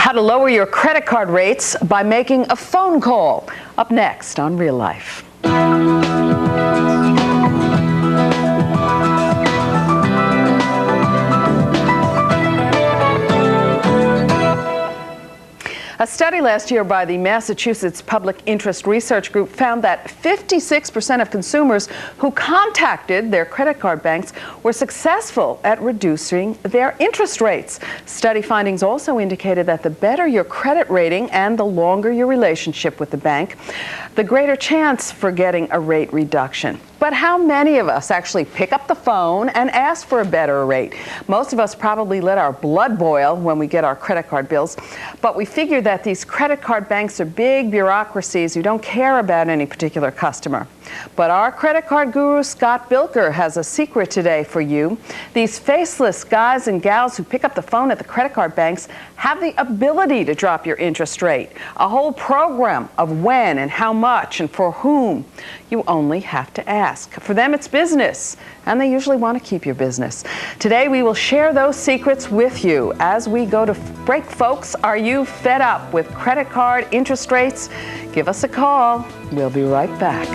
How to lower your credit card rates by making a phone call. Up next on Real Life. A study last year by the Massachusetts Public Interest Research Group found that 56% of consumers who contacted their credit card banks were successful at reducing their interest rates. Study findings also indicated that the better your credit rating and the longer your relationship with the bank, the greater chance for getting a rate reduction. But how many of us actually pick up the phone and ask for a better rate? Most of us probably let our blood boil when we get our credit card bills, but we figure that these credit card banks are big bureaucracies who don't care about any particular customer. But our credit card guru, Scott Bilker, has a secret today for you. These faceless guys and gals who pick up the phone at the credit card banks have the ability to drop your interest rate. A whole program of when and how much and for whom. You only have to ask. For them, it's business, and they usually want to keep your business. Today, we will share those secrets with you. As we go to break, folks, are you fed up with credit card interest rates? Give us a call. We'll be right back.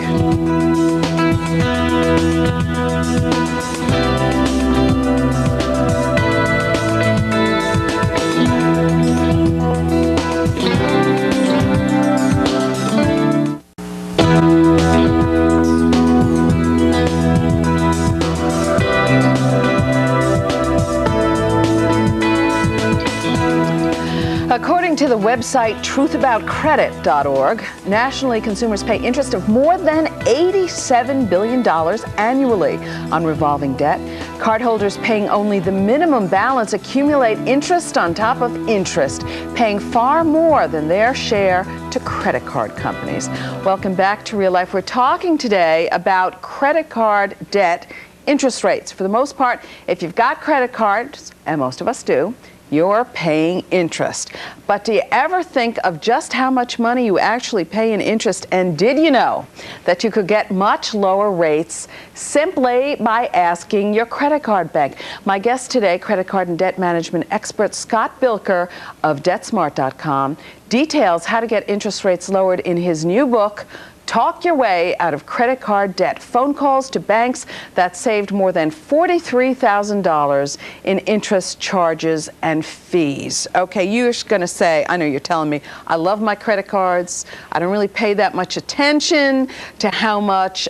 According to the website truthaboutcredit.org, nationally consumers pay interest of more than $87 billion annually on revolving debt. Cardholders paying only the minimum balance accumulate interest on top of interest, paying far more than their share to credit card companies. Welcome back to Real Life. We're talking today about credit card debt interest rates. For the most part, if you've got credit cards, and most of us do, you're paying interest. But do you ever think of just how much money you actually pay in interest? And did you know that you could get much lower rates simply by asking your credit card bank? My guest today, credit card and debt management expert Scott Bilker of DebtSmart.com, details how to get interest rates lowered in his new book, Talk Your Way Out of Credit Card Debt. Phone calls to banks that saved more than $43,000 in interest charges and fees. Okay, you're going to say, I know you're telling me, I love my credit cards. I don't really pay that much attention to how much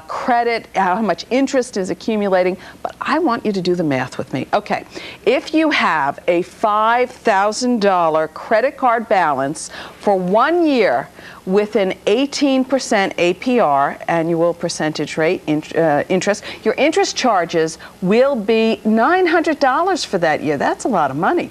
credit, how much interest is accumulating, but I want you to do the math with me. Okay, if you have a $5,000 credit card balance for 1 year, with an 18% APR, annual percentage rate interest, your interest charges will be $900 for that year. That's a lot of money.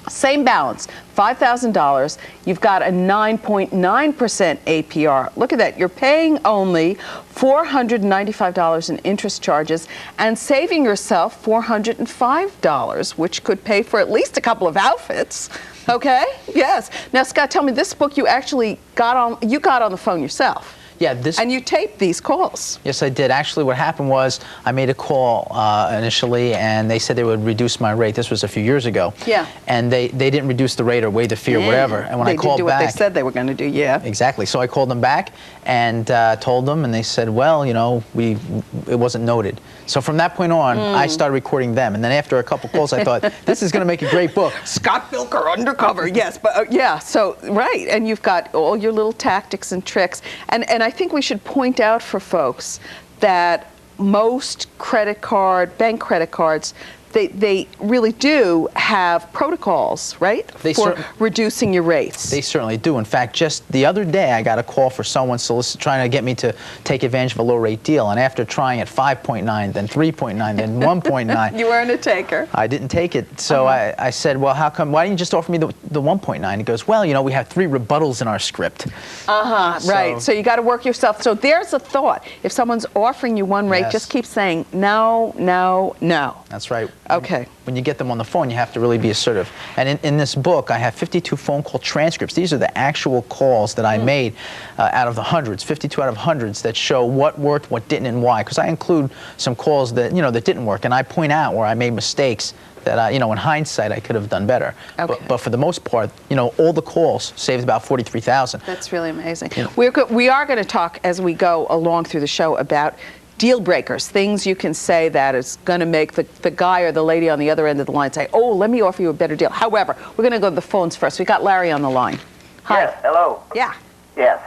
Same balance, $5,000, you've got a 9.9% APR. Look at that, you're paying only $495 in interest charges and saving yourself $405, which could pay for at least a couple of outfits. Okay? Yes. Now, Scott, tell me, this book you actually got on the phone yourself. Yeah, and you taped these calls. Yes, I did. Actually, what happened was I made a call initially, and they said they would reduce my rate. This was a few years ago. Yeah. And they didn't reduce the rate or waive the fee or whatever. And when I called back, they did do what they said they were going to do. Yeah. Exactly. So I called them back and told them, and they said, well, you know, it wasn't noted. So from that point on, I started recording them. And then after a couple calls, I thought, this is going to make a great book. Scott Bilker, Undercover. Yes, but yeah. So right, and you've got all your little tactics and tricks, and I think we should point out for folks that most bank credit cards, they really do have protocols, right, for reducing your rates. They certainly do. In fact, just the other day, I got a call for someone trying to get me to take advantage of a low-rate deal. And after trying at 5.9, then 3.9, then 1.9. You weren't a taker. I didn't take it. So I said, well, how come? Why didn't you just offer me the 1.9? He goes, well, you know, we have 3 rebuttals in our script. Right. So you got to work yourself. So there's a thought. If someone's offering you one rate, just keep saying no, no, no. That's right. Okay. When you get them on the phone, you have to really be assertive. And in this book, I have 52 phone call transcripts. These are the actual calls that I made out of the hundreds, 52 out of hundreds, that show what worked, what didn't, and why. Because I include some calls that, you know, that didn't work, and I point out where I made mistakes that, in hindsight, I could have done better. Okay. But for the most part, all the calls saved about $43,000. That's really amazing. Yeah. We are going to talk as we go along through the show about deal breakers, things you can say that is going to make the guy or the lady on the other end of the line say, oh, let me offer you a better deal. However, we're going to go to the phones first. We got Larry on the line. Hi. Yes, hello. Yeah. Yes.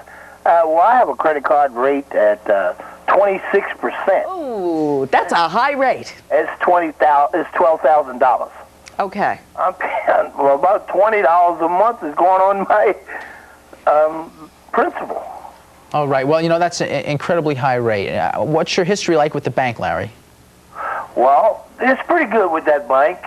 Well, I have a credit card rate at 26%. Ooh, that's a high rate. It's $12,000. Okay. I'm paying about $20 a month is going on my principal. Oh, right. Well, that's an incredibly high rate. What's your history like with the bank, Larry? Well, it's pretty good with that bank,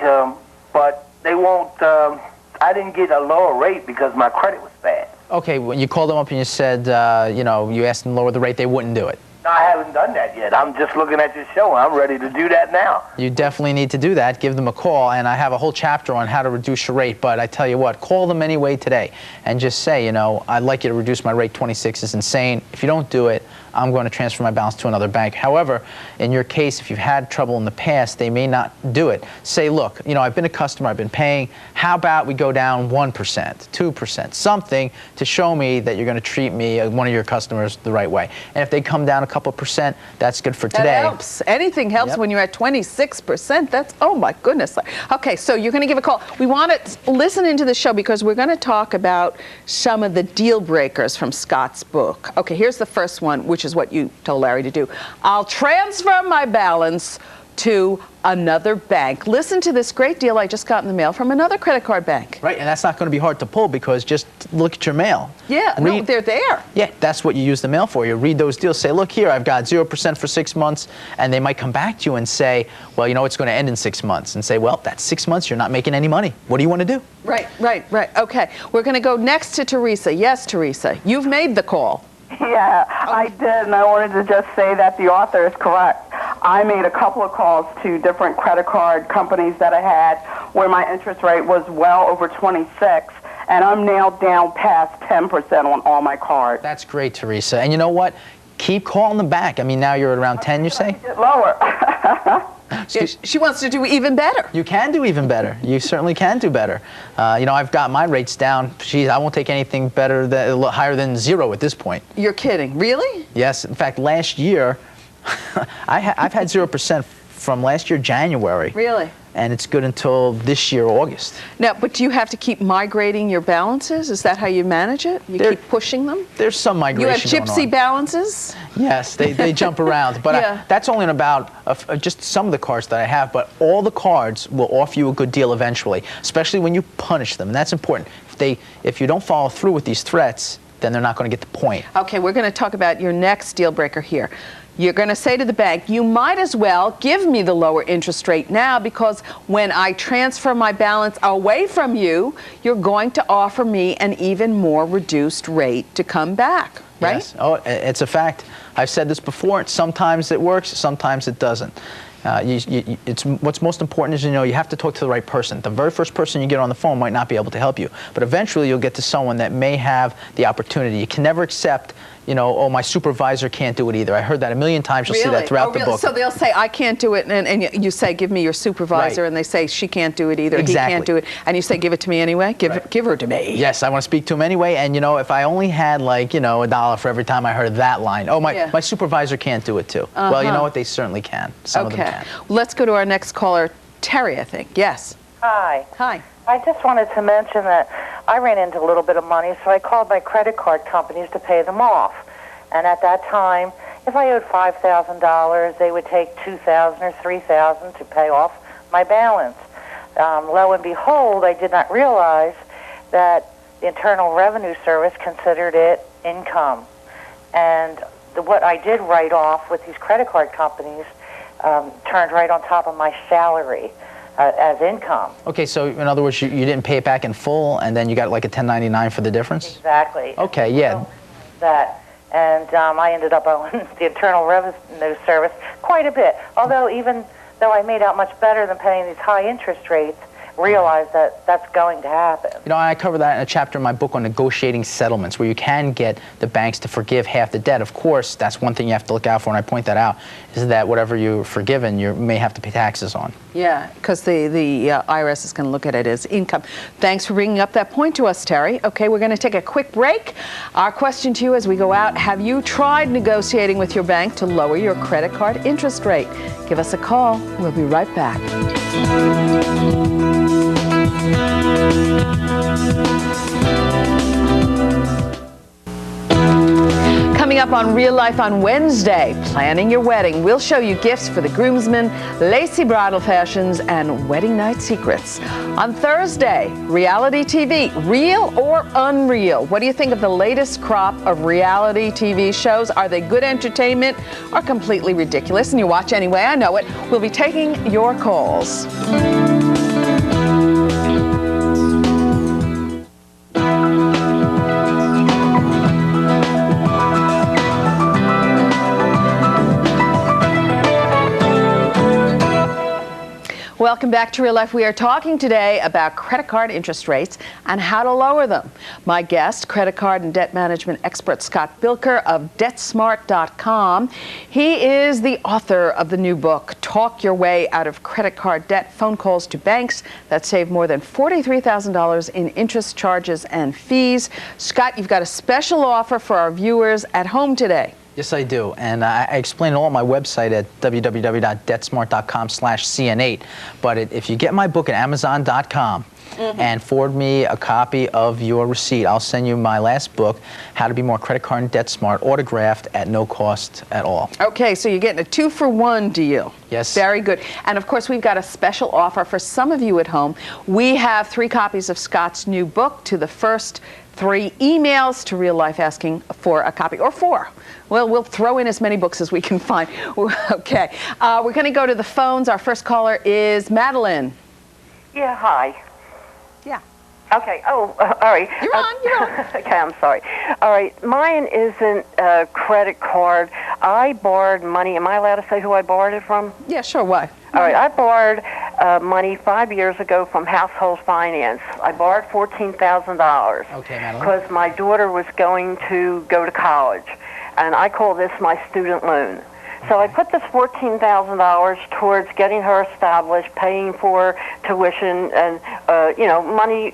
but they won't. I didn't get a lower rate because my credit was bad. Okay, when you called them up and you said, you asked them to lower the rate, they wouldn't do it. I haven't done that yet. I'm just looking at this show. I'm ready to do that now. You definitely need to do that. Give them a call, and I have a whole chapter on how to reduce your rate, but I tell you what, call them anyway today and just say, I'd like you to reduce my rate. 26 is insane. If you don't do it, I'm going to transfer my balance to another bank. However, in your case, if you've had trouble in the past, they may not do it. Say, look, I've been a customer, I've been paying. How about we go down 1%, 2%, something to show me that you're going to treat me, one of your customers, the right way. And if they come down a couple percent, that's good for today. That helps. Anything helps. Yep. When you're at 26%. That's, oh my goodness. Okay, so you're going to give a call. We want to listen into the show because we're going to talk about some of the deal breakers from Scott's book. Okay, here's the first one, which is what you told Larry to do. I'll transfer my balance to another bank. Listen to this great deal I just got in the mail from another credit card bank. Right, and that's not going to be hard to pull because just look at your mail. Yeah, no, they're there. Yeah, that's what you use the mail for. You read those deals, say, look here, I've got 0% for 6 months, and they might come back to you and say, well, it's going to end in 6 months, and say, well, that's 6 months, you're not making any money. What do you want to do? Right. Okay, we're going to go next to Teresa. Yes, Teresa, you've made the call. Yeah, I did, and I wanted to just say that the author is correct. I made a couple of calls to different credit card companies that I had where my interest rate was well over 26, and I'm now down past 10% on all my cards. That's great, Teresa. And you know what? Keep calling them back. I mean, now you're at around 10, you say? Get lower. She wants to do even better. You can do even better. You certainly can do better. I've got my rates down. Geez, I won't take anything higher than 0 at this point. You're kidding. Really? Yes. In fact, last year, I've had 0% from last year, January. Really? And it's good until this year, August. Now, but do you have to keep migrating your balances? Is that how you manage it? You keep pushing them? There's some migration You have gypsy going on. balances? Yes, they jump around. But Yeah. that's only in about just some of the cards that I have. But all the cards will offer you a good deal eventually, especially when you punish them. And that's important. If you don't follow through with these threats, then they're not going to get the point. Okay, we're going to talk about your next deal breaker here. You're going to say to the bank, you might as well give me the lower interest rate now because when I transfer my balance away from you, you're going to offer me an even more reduced rate to come back, right? Yes. Oh, it's a fact. I've said this before. Sometimes it works, sometimes it doesn't. What's most important is, you have to talk to the right person. The very first person you get on the phone might not be able to help you, but eventually you'll get to someone that may have the opportunity. You can never accept, oh, my supervisor can't do it either. I heard that a million times. You'll see that throughout the book. So they'll say, I can't do it, and you say, give me your supervisor, Right. and they say, she can't do it either, Exactly. he can't do it, and you say, give it to me anyway? Give her to me. Yes, I want to speak to him anyway, and if I only had $1 for every time I heard that line, oh, my supervisor can't do it too. Well, you know what, they certainly can. Some of them can. Let's go to our next caller, Terry, I think. Yes. Hi. Hi. I just wanted to mention that I ran into a little bit of money, so I called my credit card companies to pay them off. And at that time, if I owed $5,000, they would take $2,000 or $3,000 to pay off my balance. Lo and behold, I did not realize that the Internal Revenue Service considered it income. And what I did write off with these credit card companies turned right on top of my salary as income. Okay, so in other words, you didn't pay it back in full, and then you got like a 1099 for the difference? Exactly. Okay, yeah. And I ended up owing the Internal Revenue Service quite a bit. Although even though I made out much better than paying these high interest rates, realize that that's going to happen. You know, I cover that in a chapter in my book on negotiating settlements, where you can get the banks to forgive half the debt. Of course, that's one thing you have to look out for, and I point that out, is that whatever you're forgiven, you may have to pay taxes on. Yeah, because the IRS is going to look at it as income. Thanks for bringing up that point to us, Terry. Okay, we're going to take a quick break. Our question to you as we go out: have you tried negotiating with your bank to lower your credit card interest rate? Give us a call. We'll be right back. Coming up on Real Life on Wednesday, planning your wedding. We'll show you gifts for the groomsmen, lacy bridal fashions, and wedding night secrets. On Thursday, reality TV, real or unreal? What do you think of the latest crop of reality TV shows? Are they good entertainment or completely ridiculous? And you watch anyway, I know it. We'll be taking your calls. Welcome back to Real Life. We are talking today about credit card interest rates and how to lower them. My guest, credit card and debt management expert Scott Bilker of DebtSmart.com. He is the author of the new book, Talk Your Way Out of Credit Card Debt, Phone Calls to Banks that Save More Than $43,000 in Interest, Charges, and Fees. Scott, you've got a special offer for our viewers at home today. Yes, I do, and I explain it all on my website at www.debtsmart.com/CN8. But if you get my book at Amazon.com and forward me a copy of your receipt, I'll send you my last book, How to Be More Credit Card and Debt Smart, autographed at no cost at all. Okay, so you're getting a 2-for-1 deal. Yes. Very good. And of course, we've got a special offer for some of you at home. We have 3 copies of Scott's new book to the first 3 emails to Real Life asking for a copy, or 4. Well, we'll throw in as many books as we can find. Okay. We're going to go to the phones. Our first caller is Madeline. Yeah, hi. Yeah. Okay. Oh, all right. You're on. Okay, I'm sorry. All right. Mine isn't a credit card. I borrowed money. Am I allowed to say who I borrowed it from? Yeah, sure. Why? All right. I borrowed money 5 years ago from Household Finance. I borrowed $14,000. Okay, Madeline. Because my daughter was going to go to college. And I call this my student loan. So I put this $14,000 towards getting her established, paying for tuition and, money.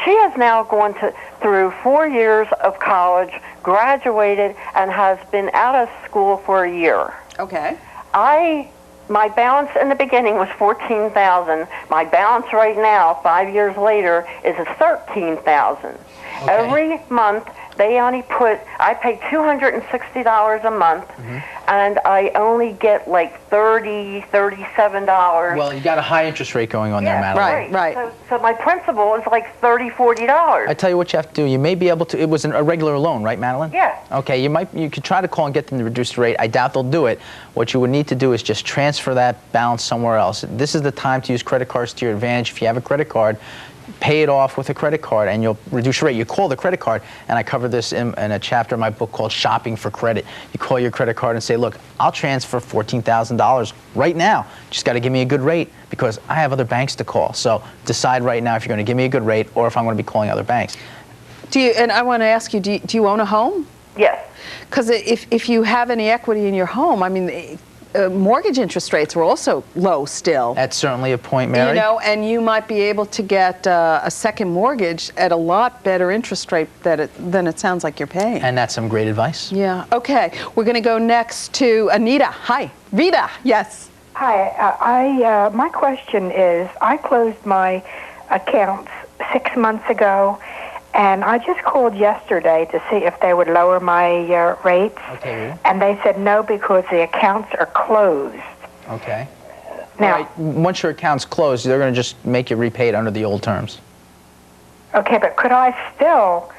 She has now gone through 4 years of college, graduated, and has been out of school for a year. Okay. My balance in the beginning was $14,000. My balance right now, 5 years later, is $13,000. Okay. Every month, I pay $260 a month, and I only get like $37. Well, you got a high interest rate going on there, Madeline. Right. So my principal is like $40. I tell you what you have to do. You may be able to. It was a regular loan, right, Madeline? Yeah. Okay. You could try to call and get them to reduce the rate. I doubt they'll do it. What you would need to do is just transfer that balance somewhere else. This is the time to use credit cards to your advantage. If you have a credit card, pay it off with a credit card and you'll reduce your rate. You call the credit card, and I cover this in a chapter in my book called Shopping for Credit. You call your credit card and say, look, I'll transfer $14,000 right now. Just got to give me a good rate because I have other banks to call. So decide right now if you're going to give me a good rate or if I'm going to be calling other banks. And I want to ask you, do you own a home? Yes. Because if you have any equity in your home, I mean, mortgage interest rates are also low still. That's certainly a point, Mary. And you might be able to get a second mortgage at a lot better interest rate than it sounds like you're paying. And that's some great advice. Yeah. Okay. We're going to go next to Anita. Hi. Rita. Yes. Hi. My question is, I closed my accounts 6 months ago, and I just called yesterday to see if they would lower my rates. Okay, Rita. And they said no because the accounts are closed. Okay. Now, All right. Once your account's closed, they're going to just make you repay it under the old terms. okay, but could I still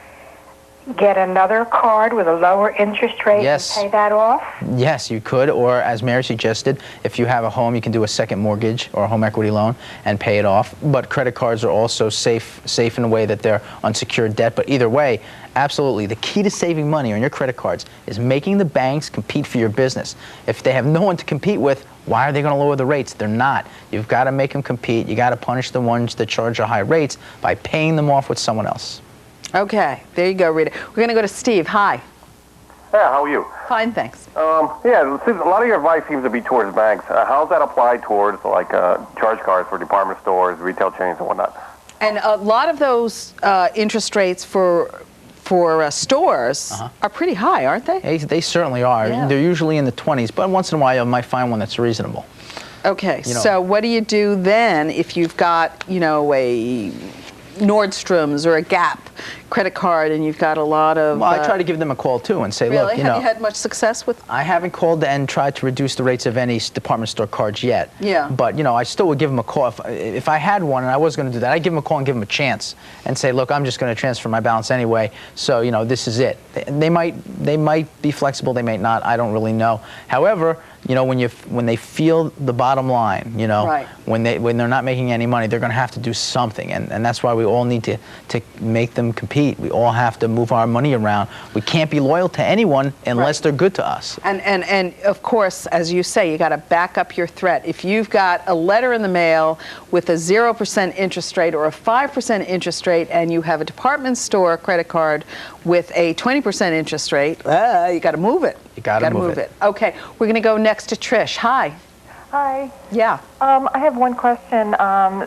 get another card with a lower interest rate Yes. and pay that off? Yes, you could, or as Mary suggested, if you have a home, you can do a second mortgage or a home equity loan and pay it off. But credit cards are also safe in a way that they're unsecured debt. But either way, absolutely, the key to saving money on your credit cards is making the banks compete for your business. If they have no one to compete with, why are they going to lower the rates? They're not. You've got to make them compete. You got to punish the ones that charge you high rates by paying them off with someone else. Okay, there you go, Rita. We're going to go to Steve. Hi. Yeah, how are you? Fine, thanks. Yeah, a lot of your advice seems to be towards banks. How's that applied towards, like, charge cards for department stores, retail chains, and whatnot? And a lot of those interest rates for stores are pretty high, aren't they? They certainly are. Yeah. They're usually in the 20s, but once in a while you might find one that's reasonable. Okay, so what do you do then if you've got, you know, a Nordstrom's or a Gap credit card and you've got a lot of... Well, I try to give them a call too and say, really? look, you Have know... you had much success with... I haven't called and tried to reduce the rates of any department store cards yet. Yeah. But, you know, I still would give them a call. If I had one and I was going to do that, I'd give them a call and give them a chance and say, look, I'm just going to transfer my balance anyway, so, you know, this is it. They might be flexible, they may not, I don't really know. However, you know, when they feel the bottom line, you know, right. when they're not making any money, they're going to have to do something, and that's why we all need to make them compete. We all have to move our money around. We can't be loyal to anyone unless they're good to us. And of course, as you say, you got to back up your threat. If you've got a letter in the mail with a 0% interest rate or a 5% interest rate, and you have a department store credit card with a 20% interest rate, you got to move it. You got to move it. Okay, we're going to go next to Trish. Hi. Hi. Yeah. I have one question.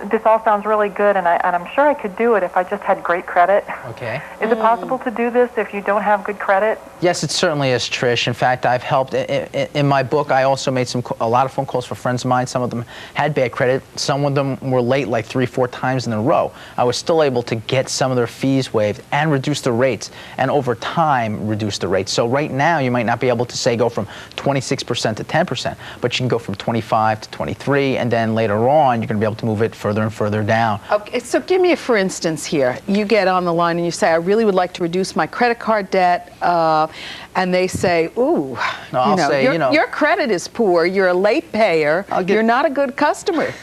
This all sounds really good, and I'm sure I could do it if I just had great credit. Okay. Is it possible to do this if you don't have good credit? Yes, it certainly is, Trish. In fact, I've helped. In my book, I also made a lot of phone calls for friends of mine. Some of them had bad credit. Some of them were late like 3-4 times in a row. I was still able to get some of their fees waived and reduce the rates, and over time reduce the rates. So right now, you might not be able to say go from 26% to 10%, but you can go from 25 to 23, and then later on, you're going to be able to move it further and further down. Okay, so give me a for instance here. You get on the line and you say, I really would like to reduce my credit card debt, and they say, ooh, your credit is poor, you're a late payer, you're not a good customer.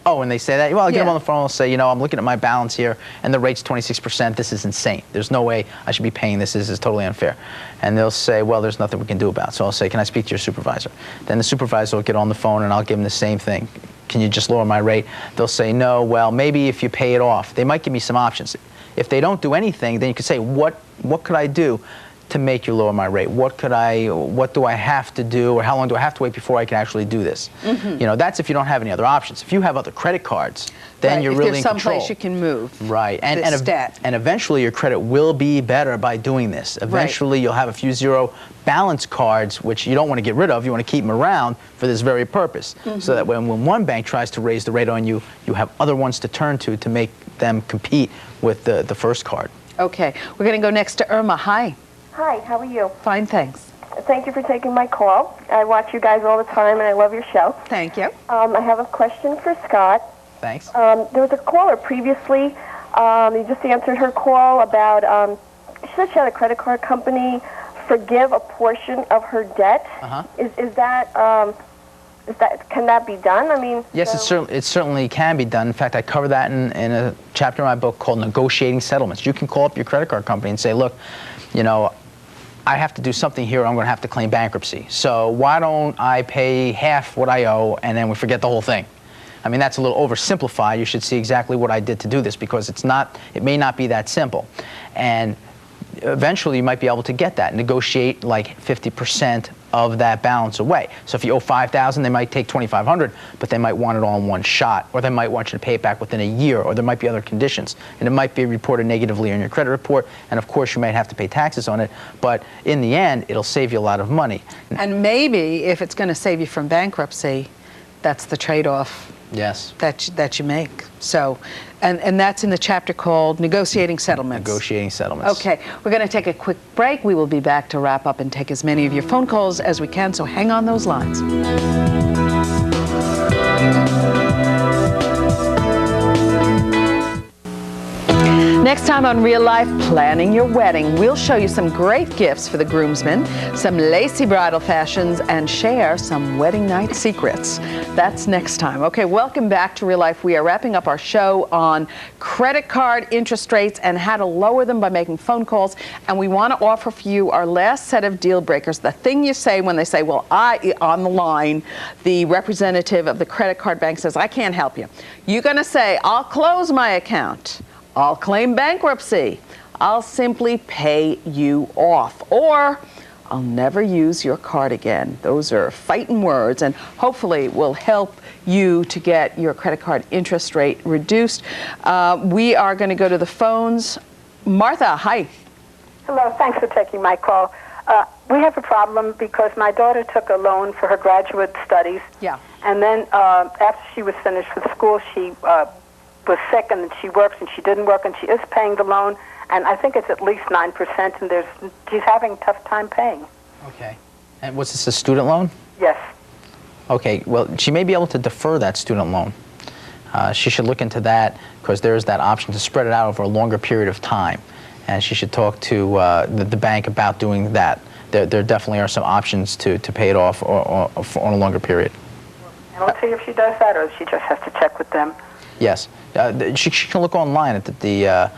Oh, and they say that? Well, I'll get them on the phone and say, you know, I'm looking at my balance here, and the rate's 26%. This is insane. There's no way I should be paying this. This is totally unfair. And they'll say, well, there's nothing we can do about it. So I'll say, can I speak to your supervisor? Then the supervisor will get on the phone, and I'll give them the same thing. Can you just lower my rate? They'll say, no, well, maybe if you pay it off. They might give me some options. If they don't do anything, then you can say, what could I do to make you lower my rate? What do I have to do, or how long do I have to wait before I can actually do this? You know, that's if you don't have any other options. If you have other credit cards, then you're really in control. If there's someplace you can move. Right, and eventually your credit will be better by doing this. Eventually you'll have a few zero balance cards, which you don't want to get rid of. You want to keep them around for this very purpose, so that when one bank tries to raise the rate on you, you have other ones to turn to make them compete with the first card. Okay, we're going to go next to Irma. Hi. Hi, how are you? Fine, thanks. Thank you for taking my call. I watch you guys all the time, and I love your show. Thank you. I have a question for Scott. Thanks. There was a caller previously. You just answered her call about she said she had a credit card company forgive a portion of her debt. Is that can that be done? I mean, yes, it certainly can be done. In fact, I cover that in a chapter in my book called Negotiating Settlements. You can call up your credit card company and say, look, you know, I have to do something here, or I'm going to have to claim bankruptcy. So why don't I pay half what I owe, and then we forget the whole thing? I mean, that's a little oversimplified. You should see exactly what I did to do this, because it may not be that simple. And eventually you might be able to get that, negotiate like 50% of that balance away. So if you owe $5,000, they might take $2,500, but they might want it all in one shot, or they might want you to pay it back within a year, or there might be other conditions, and it might be reported negatively on your credit report, and of course you might have to pay taxes on it, but in the end, it'll save you a lot of money. And maybe if it's going to save you from bankruptcy, that's the trade-off. Yes. That you make. So, and that's in the chapter called Negotiating Settlements. Negotiating Settlements. Okay, we're going to take a quick break. We will be back to wrap up and take as many of your phone calls as we can, so hang on those lines. Next time on Real Life Planning Your Wedding, we'll show you some great gifts for the groomsmen, some lacy bridal fashions, and share some wedding night secrets. That's next time. Okay, welcome back to Real Life. We are wrapping up our show on credit card interest rates and how to lower them by making phone calls. And we want to offer for you our last set of deal breakers. The thing you say when they say, well, on the line, the representative of the credit card bank says, I can't help you. You're going to say, I'll close my account. I'll claim bankruptcy. I'll simply pay you off. Or I'll never use your card again. Those are fighting words, and hopefully will help you to get your credit card interest rate reduced. We are going to go to the phones. Martha, hi. Hello, thanks for taking my call. We have a problem because my daughter took a loan for her graduate studies. Yeah. And then after she was finished with school, she was sick, and she works and she didn't work, and she is paying the loan, and I think it's at least 9%, and she's having a tough time paying. Okay. And was this a student loan? Yes. Okay, well, she may be able to defer that student loan. She should look into that because there's that option to spread it out over a longer period of time, and she should talk to the bank about doing that. There definitely are some options to pay it off or on a longer period. And let's see if she does that, or if she just has to check with them. Yes. She can look online at the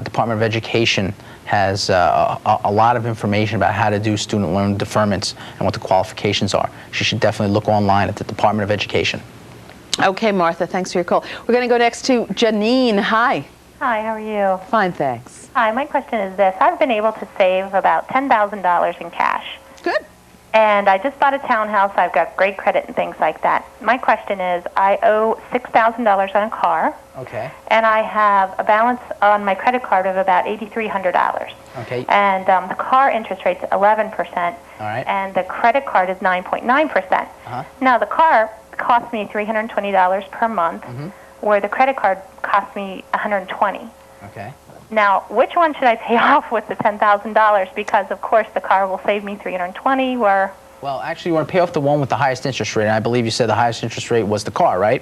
Department of Education has a lot of information about how to do student loan deferments and what the qualifications are. She should definitely look online at the Department of Education. Okay, Martha, thanks for your call. We're going to go next to Janine. Hi. Hi, how are you? Fine, thanks. Hi, my question is this. I've been able to save about $10,000 in cash. Good. And I just bought a townhouse. I've got great credit and things like that. My question is, I owe $6,000 on a car. Okay. And I have a balance on my credit card of about $8,300. Okay. And the car interest rate's 11%. All right. And the credit card is 9.9%. Now, the car cost me $320 per month, where the credit card cost me $120. Okay. Now, which one should I pay off with the $10,000? Because, of course, the car will save me $320, or... Well, actually, you want to pay off the one with the highest interest rate, and I believe you said the highest interest rate was the car, right?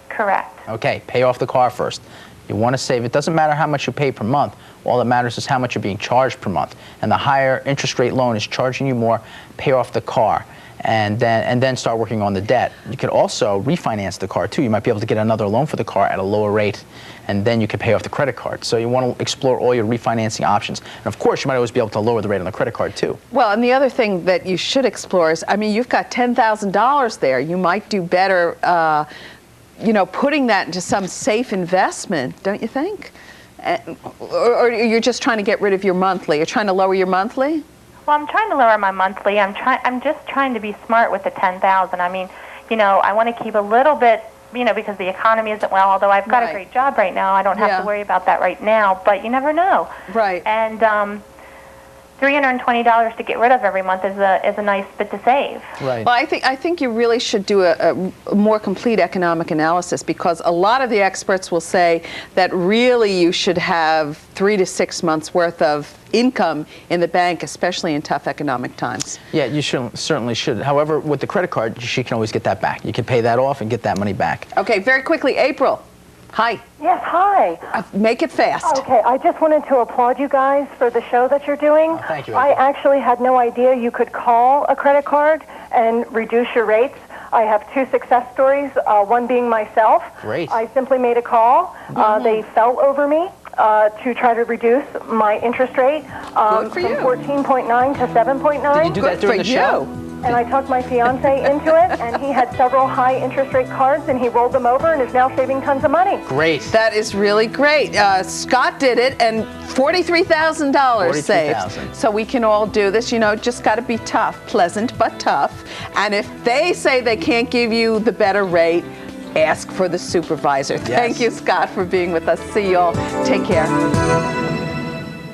Correct. Okay, pay off the car first. You want to save. It doesn't matter how much you pay per month. All that matters is how much you're being charged per month. And the higher interest rate loan is charging you more. Pay off the car, and then start working on the debt. You could also refinance the car too. You might be able to get another loan for the car at a lower rate, and then you can pay off the credit card. So you want to explore all your refinancing options. And of course, you might always be able to lower the rate on the credit card too. Well, and the other thing that you should explore is, I mean, you've got $10,000 there. You might do better, putting that into some safe investment, don't you think? Or you're just trying to get rid of your monthly. You're trying to lower your monthly? Well, I'm trying to lower my monthly. I'm just trying to be smart with the $10,000. I mean, I want to keep a little bit, because the economy isn't well. Although I've got a great job right now, I don't have to worry about that right now. But you never know. Right. And $320 to get rid of every month is a nice bit to save. Right. Well, I think you really should do a more complete economic analysis, because a lot of the experts will say that really you should have 3 to 6 months worth of income in the bank, especially in tough economic times. Yeah, you certainly should. However, with the credit card, she can always get that back. You can pay that off and get that money back. Okay, very quickly, April. Hi. Yes, hi. Make it fast. Okay, I just wanted to applaud you guys for the show that you're doing. Oh, thank you. I actually had no idea you could call a credit card and reduce your rates. I have 2 success stories, one being myself. Great. I simply made a call. They fell over me to try to reduce my interest rate from 14.9 to 7.9. Did you do that during the show? And I talked my fiance into it, and he had several high interest rate cards, and he rolled them over and is now saving tons of money. Great. That is really great. Scott did it, and $43,000 saved. So we can all do this. Just got to be tough, pleasant but tough. And if they say they can't give you the better rate, ask for the supervisor. Yes. Thank you, Scott, for being with us. See you all. Take care.